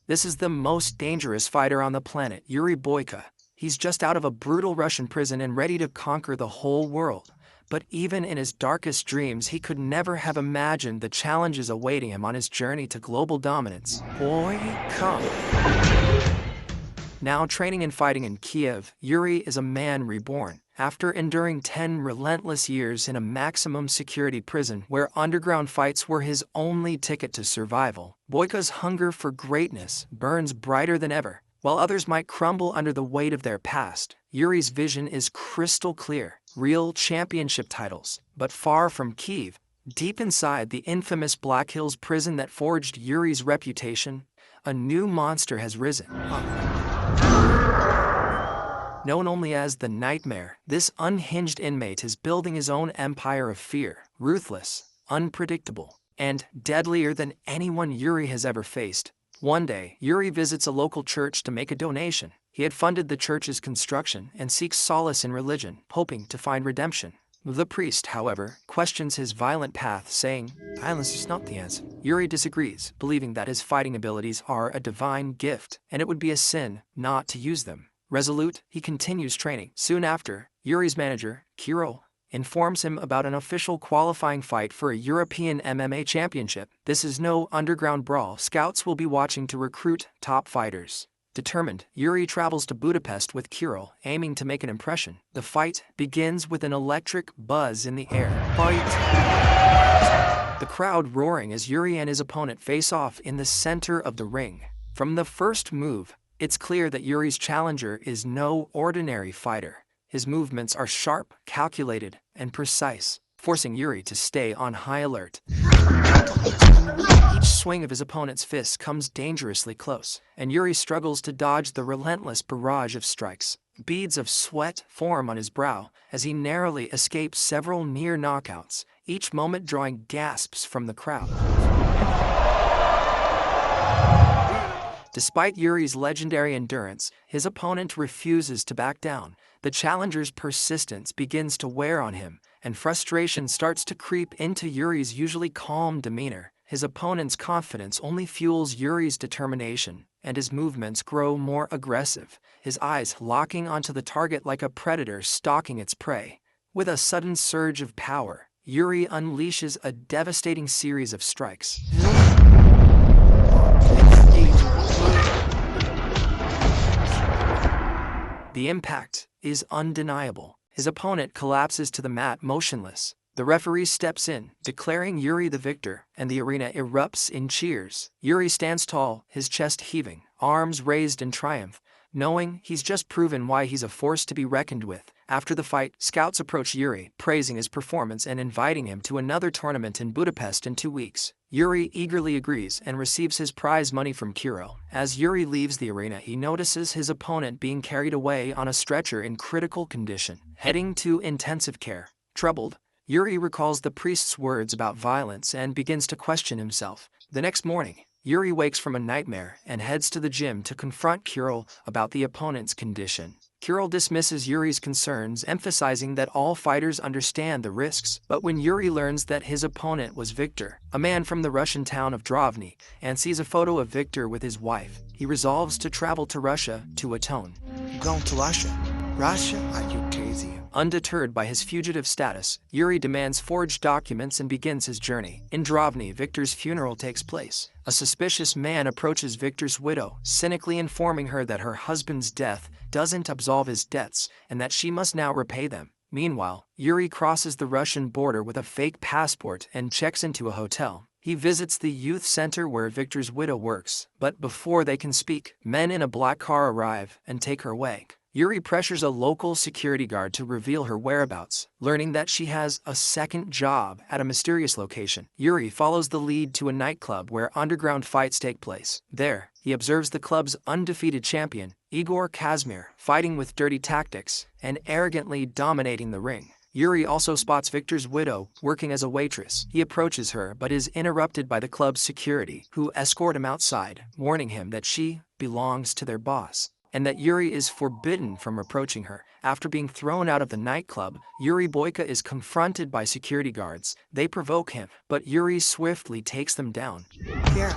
This is the most dangerous fighter on the planet, Yuri Boyka. He's just out of a brutal Russian prison and ready to conquer the whole world. But even in his darkest dreams, he could never have imagined the challenges awaiting him on his journey to global dominance. Boyka. Now training and fighting in Kiev, Yuri is a man reborn. After enduring 10 relentless years in a maximum security prison where underground fights were his only ticket to survival, Boyka's hunger for greatness burns brighter than ever. While others might crumble under the weight of their past, Yuri's vision is crystal clear: real championship titles. But far from Kiev, deep inside the infamous Black Hills prison that forged Yuri's reputation, a new monster has risen. Known only as the Nightmare, this unhinged inmate is building his own empire of fear, ruthless, unpredictable, and deadlier than anyone Yuri has ever faced. One day, Yuri visits a local church to make a donation. He had funded the church's construction and seeks solace in religion, hoping to find redemption. The priest, however, questions his violent path, saying, "Violence is not the answer." Yuri disagrees, believing that his fighting abilities are a divine gift, and it would be a sin not to use them. Resolute, he continues training. Soon after, Yuri's manager, Kirill, informs him about an official qualifying fight for a European MMA championship. This is no underground brawl. Scouts will be watching to recruit top fighters. Determined, Yuri travels to Budapest with Kirill, aiming to make an impression. The fight begins with an electric buzz in the air. Fight! The crowd roaring as Yuri and his opponent face off in the center of the ring. From the first move, it's clear that Yuri's challenger is no ordinary fighter. His movements are sharp, calculated, and precise, forcing Yuri to stay on high alert. Each swing of his opponent's fists comes dangerously close, and Yuri struggles to dodge the relentless barrage of strikes. Beads of sweat form on his brow as he narrowly escapes several near knockouts, each moment drawing gasps from the crowd. Despite Yuri's legendary endurance, his opponent refuses to back down. The challenger's persistence begins to wear on him, and frustration starts to creep into Yuri's usually calm demeanor. His opponent's confidence only fuels Yuri's determination, and his movements grow more aggressive, his eyes locking onto the target like a predator stalking its prey. With a sudden surge of power, Yuri unleashes a devastating series of strikes. The impact is undeniable. His opponent collapses to the mat motionless. The referee steps in, declaring Yuri the victor, and the arena erupts in cheers. Yuri stands tall, his chest heaving, arms raised in triumph, knowing he's just proven why he's a force to be reckoned with. After the fight, scouts approach Yuri, praising his performance and inviting him to another tournament in Budapest in 2 weeks. Yuri eagerly agrees and receives his prize money from Kirill. As Yuri leaves the arena, he notices his opponent being carried away on a stretcher in critical condition, heading to intensive care. Troubled, Yuri recalls the priest's words about violence and begins to question himself. The next morning, Yuri wakes from a nightmare and heads to the gym to confront Kirill about the opponent's condition. Kirill dismisses Yuri's concerns, emphasizing that all fighters understand the risks. But when Yuri learns that his opponent was Victor, a man from the Russian town of Drovny, and sees a photo of Victor with his wife, he resolves to travel to Russia to atone. Going to Russia? Russia? Are you crazy? Undeterred by his fugitive status, Yuri demands forged documents and begins his journey. In Drovny, Victor's funeral takes place. A suspicious man approaches Victor's widow, cynically informing her that her husband's death doesn't absolve his debts and that she must now repay them. Meanwhile, Yuri crosses the Russian border with a fake passport and checks into a hotel. He visits the youth center where Victor's widow works, but before they can speak, men in a black car arrive and take her away. Yuri pressures a local security guard to reveal her whereabouts, learning that she has a second job at a mysterious location. Yuri follows the lead to a nightclub where underground fights take place. There, he observes the club's undefeated champion, Igor Kazmir, fighting with dirty tactics and arrogantly dominating the ring. Yuri also spots Victor's widow working as a waitress. He approaches her but is interrupted by the club's security, who escort him outside, warning him that she belongs to their boss, and that Yuri is forbidden from approaching her. After being thrown out of the nightclub, Yuri Boyka is confronted by security guards. They provoke him, but Yuri swiftly takes them down. Here.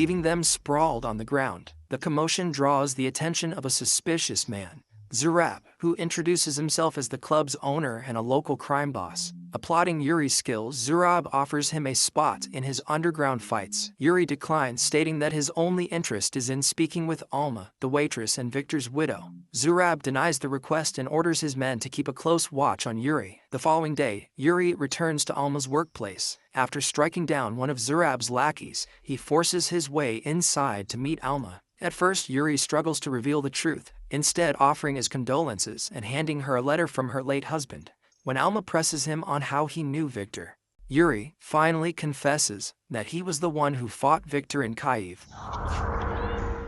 leaving them sprawled on the ground. The commotion draws the attention of a suspicious man, Zurab, who introduces himself as the club's owner and a local crime boss. Applauding Yuri's skills, Zurab offers him a spot in his underground fights. Yuri declines, stating that his only interest is in speaking with Alma, the waitress and Victor's widow. Zurab denies the request and orders his men to keep a close watch on Yuri. The following day, Yuri returns to Alma's workplace. After striking down one of Zurab's lackeys, he forces his way inside to meet Alma. At first, Yuri struggles to reveal the truth, instead offering his condolences and handing her a letter from her late husband. When Alma presses him on how he knew Victor, Yuri finally confesses that he was the one who fought Victor in Kyiv.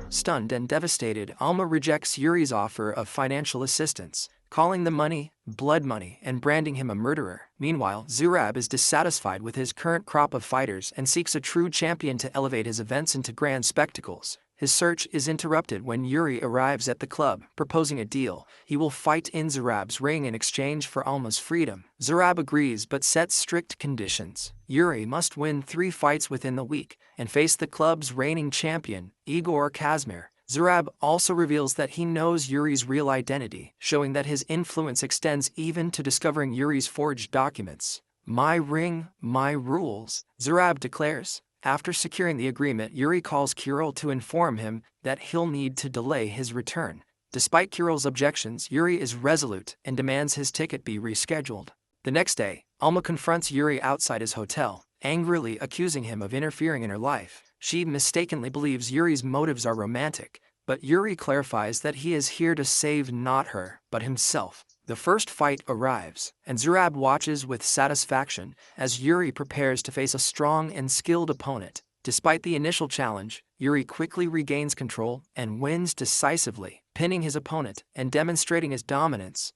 Stunned and devastated, Alma rejects Yuri's offer of financial assistance, calling the money blood money and branding him a murderer. Meanwhile, Zurab is dissatisfied with his current crop of fighters and seeks a true champion to elevate his events into grand spectacles. His search is interrupted when Yuri arrives at the club, proposing a deal. He will fight in Zurab's ring in exchange for Alma's freedom. Zurab agrees but sets strict conditions. Yuri must win 3 fights within the week and face the club's reigning champion, Igor Kazmir. Zurab also reveals that he knows Yuri's real identity, showing that his influence extends even to discovering Yuri's forged documents. "My ring, my rules," Zurab declares. After securing the agreement, Yuri calls Kirill to inform him that he'll need to delay his return. Despite Kirill's objections, Yuri is resolute and demands his ticket be rescheduled. The next day, Alma confronts Yuri outside his hotel, angrily accusing him of interfering in her life. She mistakenly believes Yuri's motives are romantic, but Yuri clarifies that he is here to save not her, but himself. The first fight arrives, and Zurab watches with satisfaction as Yuri prepares to face a strong and skilled opponent. Despite the initial challenge, Yuri quickly regains control and wins decisively, pinning his opponent and demonstrating his dominance.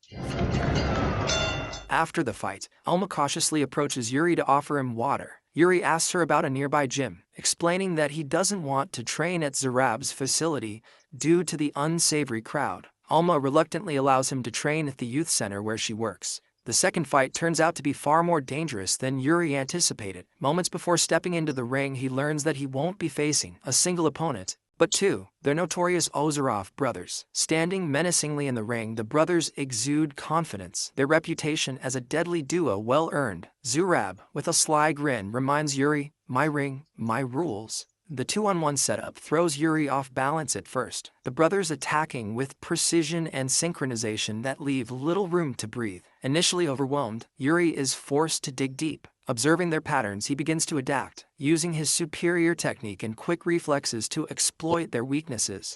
After the fight, Alma cautiously approaches Yuri to offer him water. Yuri asks her about a nearby gym, explaining that he doesn't want to train at Zurab's facility due to the unsavory crowd. Alma reluctantly allows him to train at the youth center where she works. The second fight turns out to be far more dangerous than Yuri anticipated. Moments before stepping into the ring, he learns that he won't be facing a single opponent, but 2, their notorious Ozerov brothers. Standing menacingly in the ring, the brothers exude confidence, their reputation as a deadly duo well earned. Zurab, with a sly grin, reminds Yuri, "My ring, my rules." The 2-on-1 setup throws Yuri off balance at first, the brothers attacking with precision and synchronization that leave little room to breathe. Initially overwhelmed, Yuri is forced to dig deep. Observing their patterns, he begins to adapt, using his superior technique and quick reflexes to exploit their weaknesses.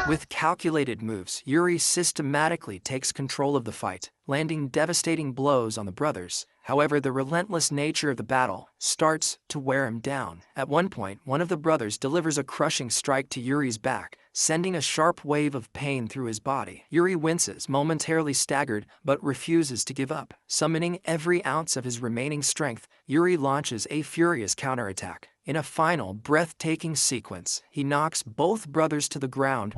With calculated moves, Yuri systematically takes control of the fight, landing devastating blows on the brothers. However, the relentless nature of the battle starts to wear him down. At one point, one of the brothers delivers a crushing strike to Yuri's back, sending a sharp wave of pain through his body. Yuri winces, momentarily staggered, but refuses to give up. Summoning every ounce of his remaining strength, Yuri launches a furious counterattack. In a final, breathtaking sequence, he knocks both brothers to the ground,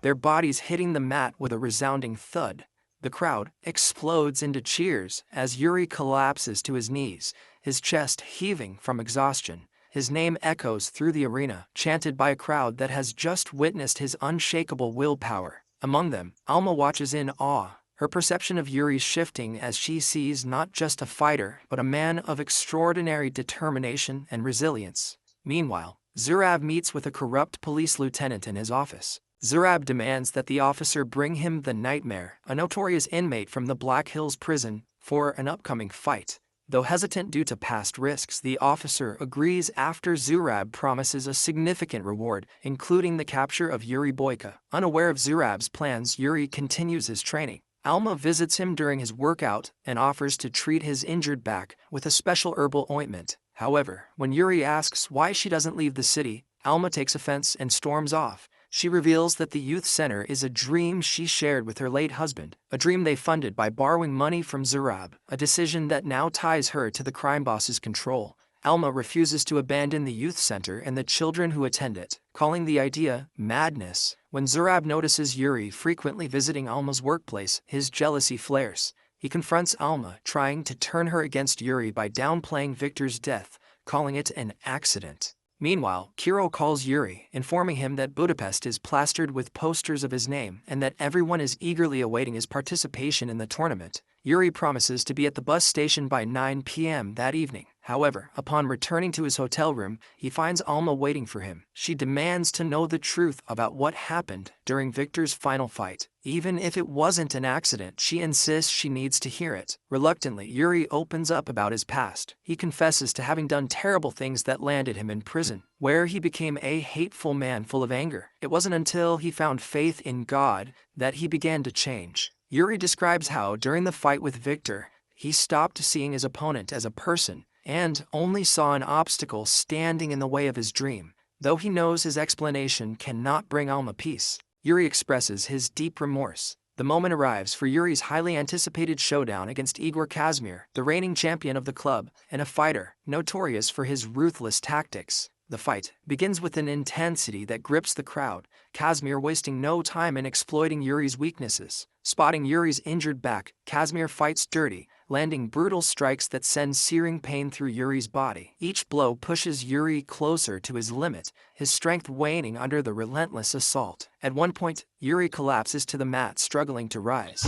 their bodies hitting the mat with a resounding thud. The crowd explodes into cheers as Yuri collapses to his knees, his chest heaving from exhaustion. His name echoes through the arena, chanted by a crowd that has just witnessed his unshakable willpower. Among them, Alma watches in awe, her perception of Yuri shifting as she sees not just a fighter, but a man of extraordinary determination and resilience. Meanwhile, Zurab meets with a corrupt police lieutenant in his office. Zurab demands that the officer bring him the Nightmare, a notorious inmate from the Black Hills prison, for an upcoming fight. Though hesitant due to past risks, the officer agrees after Zurab promises a significant reward, including the capture of Yuri Boyka. Unaware of Zurab's plans, Yuri continues his training. Alma visits him during his workout and offers to treat his injured back with a special herbal ointment. However, when Yuri asks why she doesn't leave the city, Alma takes offense and storms off. She reveals that the youth center is a dream she shared with her late husband, a dream they funded by borrowing money from Zurab, a decision that now ties her to the crime boss's control. Alma refuses to abandon the youth center and the children who attend it, calling the idea madness. When Zurab notices Yuri frequently visiting Alma's workplace, his jealousy flares. He confronts Alma, trying to turn her against Yuri by downplaying Victor's death, calling it an accident. Meanwhile, Kiro calls Yuri, informing him that Budapest is plastered with posters of his name and that everyone is eagerly awaiting his participation in the tournament. Yuri promises to be at the bus station by 9 p.m. that evening. However, upon returning to his hotel room, he finds Alma waiting for him. She demands to know the truth about what happened during Victor's final fight. Even if it wasn't an accident, she insists she needs to hear it. Reluctantly, Yuri opens up about his past. He confesses to having done terrible things that landed him in prison, where he became a hateful man full of anger. It wasn't until he found faith in God that he began to change. Yuri describes how, during the fight with Victor, he stopped seeing his opponent as a person and only saw an obstacle standing in the way of his dream. Though he knows his explanation cannot bring Alma peace, Yuri expresses his deep remorse. The moment arrives for Yuri's highly anticipated showdown against Igor Kazmir, the reigning champion of the club, and a fighter notorious for his ruthless tactics. The fight begins with an intensity that grips the crowd, Kazmir wasting no time in exploiting Yuri's weaknesses. Spotting Yuri's injured back, Kazmir fights dirty, landing brutal strikes that send searing pain through Yuri's body. Each blow pushes Yuri closer to his limit, his strength waning under the relentless assault. At one point, Yuri collapses to the mat, struggling to rise.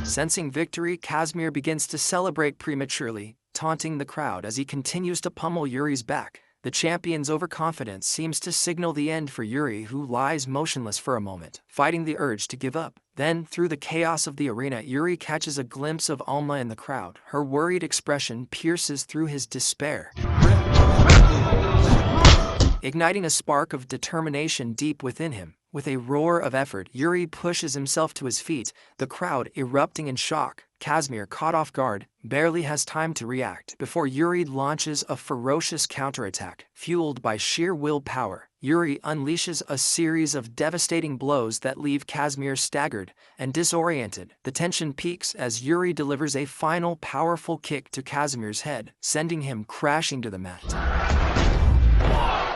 Sensing victory, Kazmir begins to celebrate prematurely, taunting the crowd as he continues to pummel Yuri's back. The champion's overconfidence seems to signal the end for Yuri, who lies motionless for a moment, fighting the urge to give up. Then, through the chaos of the arena, Yuri catches a glimpse of Alma in the crowd. Her worried expression pierces through his despair, igniting a spark of determination deep within him. With a roar of effort, Yuri pushes himself to his feet, the crowd erupting in shock. Kazmir, caught off guard, barely has time to react before Yuri launches a ferocious counterattack. Fueled by sheer willpower, Yuri unleashes a series of devastating blows that leave Kazmir staggered and disoriented. The tension peaks as Yuri delivers a final powerful kick to Kazmir's head, sending him crashing to the mat.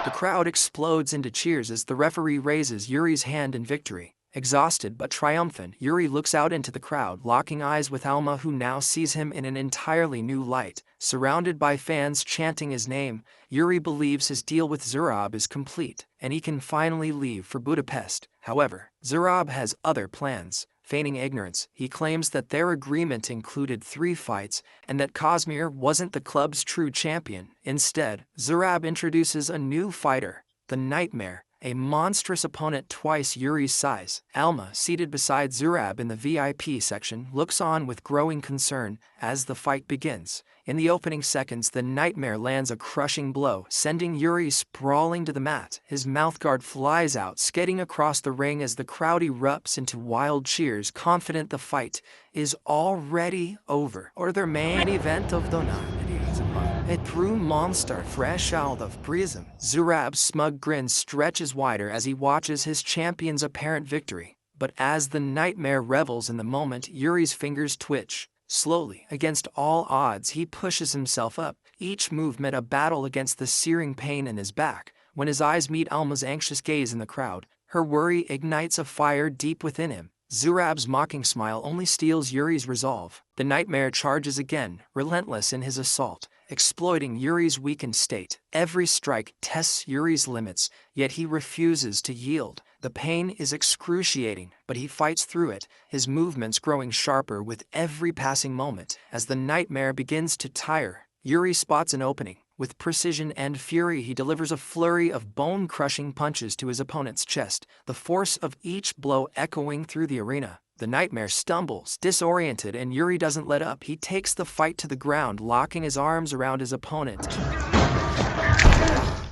The crowd explodes into cheers as the referee raises Yuri's hand in victory. Exhausted but triumphant, Yuri looks out into the crowd, locking eyes with Alma, who now sees him in an entirely new light. Surrounded by fans chanting his name, Yuri believes his deal with Zurab is complete, and he can finally leave for Budapest. However, Zurab has other plans. Feigning ignorance, he claims that their agreement included 3 fights and that Kazmir wasn't the club's true champion. Instead, Zurab introduces a new fighter, the Nightmare, a monstrous opponent twice Yuri's size. Alma, seated beside Zurab in the VIP section, looks on with growing concern as the fight begins. In the opening seconds, the Nightmare lands a crushing blow, sending Yuri sprawling to the mat. His mouthguard flies out, skidding across the ring as the crowd erupts into wild cheers, confident the fight is already over. Or their main event of the night. A true monster fresh out of prison. Zurab's smug grin stretches wider as he watches his champion's apparent victory. But as the Nightmare revels in the moment, Yuri's fingers twitch. Slowly, against all odds, he pushes himself up, each movement a battle against the searing pain in his back. When his eyes meet Alma's anxious gaze in the crowd, her worry ignites a fire deep within him. Zurab's mocking smile only steels Yuri's resolve. The Nightmare charges again, relentless in his assault, exploiting Yuri's weakened state. Every strike tests Yuri's limits, yet he refuses to yield. The pain is excruciating, but he fights through it, his movements growing sharper with every passing moment. As the Nightmare begins to tire, Yuri spots an opening. With precision and fury, he delivers a flurry of bone-crushing punches to his opponent's chest, the force of each blow echoing through the arena. The Nightmare stumbles, disoriented, and Yuri doesn't let up. He takes the fight to the ground, locking his arms around his opponent.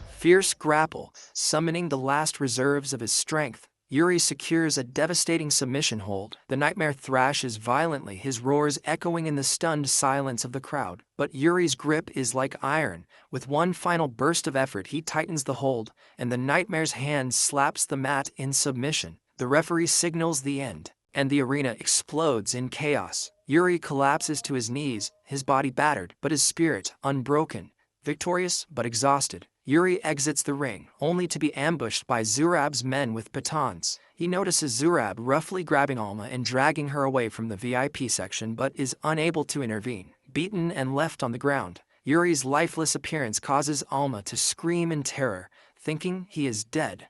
Fierce grapple, summoning the last reserves of his strength. Yuri secures a devastating submission hold. The Nightmare thrashes violently, his roars echoing in the stunned silence of the crowd. But Yuri's grip is like iron. With one final burst of effort, he tightens the hold, and the Nightmare's hand slaps the mat in submission. The referee signals the end, and the arena explodes in chaos. Yuri collapses to his knees, his body battered, but his spirit unbroken. Victorious but exhausted, Yuri exits the ring, only to be ambushed by Zurab's men with batons. He notices Zurab roughly grabbing Alma and dragging her away from the VIP section but is unable to intervene. Beaten and left on the ground, Yuri's lifeless appearance causes Alma to scream in terror, thinking he is dead.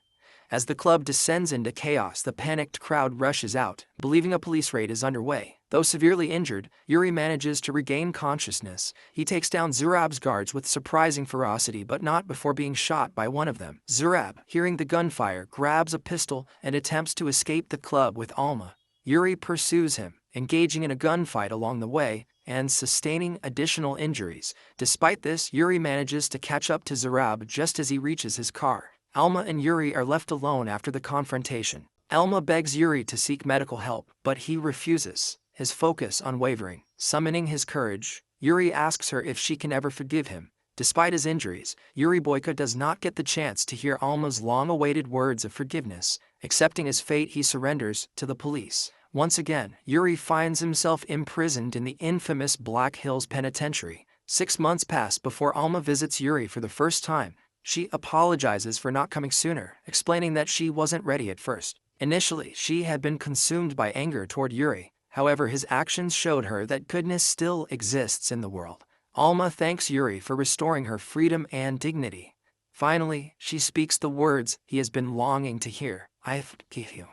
As the club descends into chaos, the panicked crowd rushes out, believing a police raid is underway. Though severely injured, Yuri manages to regain consciousness. He takes down Zurab's guards with surprising ferocity, but not before being shot by one of them. Zurab, hearing the gunfire, grabs a pistol and attempts to escape the club with Alma. Yuri pursues him, engaging in a gunfight along the way and sustaining additional injuries. Despite this, Yuri manages to catch up to Zurab just as he reaches his car. Alma and Yuri are left alone after the confrontation. Alma begs Yuri to seek medical help, but he refuses, his focus unwavering. Summoning his courage, Yuri asks her if she can ever forgive him. Despite his injuries, Yuri Boyka does not get the chance to hear Alma's long-awaited words of forgiveness. Accepting his fate, he surrenders to the police. Once again, Yuri finds himself imprisoned in the infamous Black Hills Penitentiary. 6 months pass before Alma visits Yuri for the first time. She apologizes for not coming sooner, explaining that she wasn't ready at first. Initially, she had been consumed by anger toward Yuri. However, his actions showed her that goodness still exists in the world. Alma thanks Yuri for restoring her freedom and dignity. Finally, she speaks the words he has been longing to hear. I forgive you.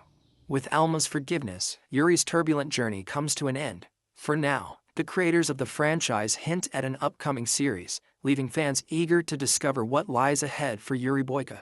With Alma's forgiveness, Yuri's turbulent journey comes to an end. For now, the creators of the franchise hint at an upcoming series, leaving fans eager to discover what lies ahead for Yuri Boyka.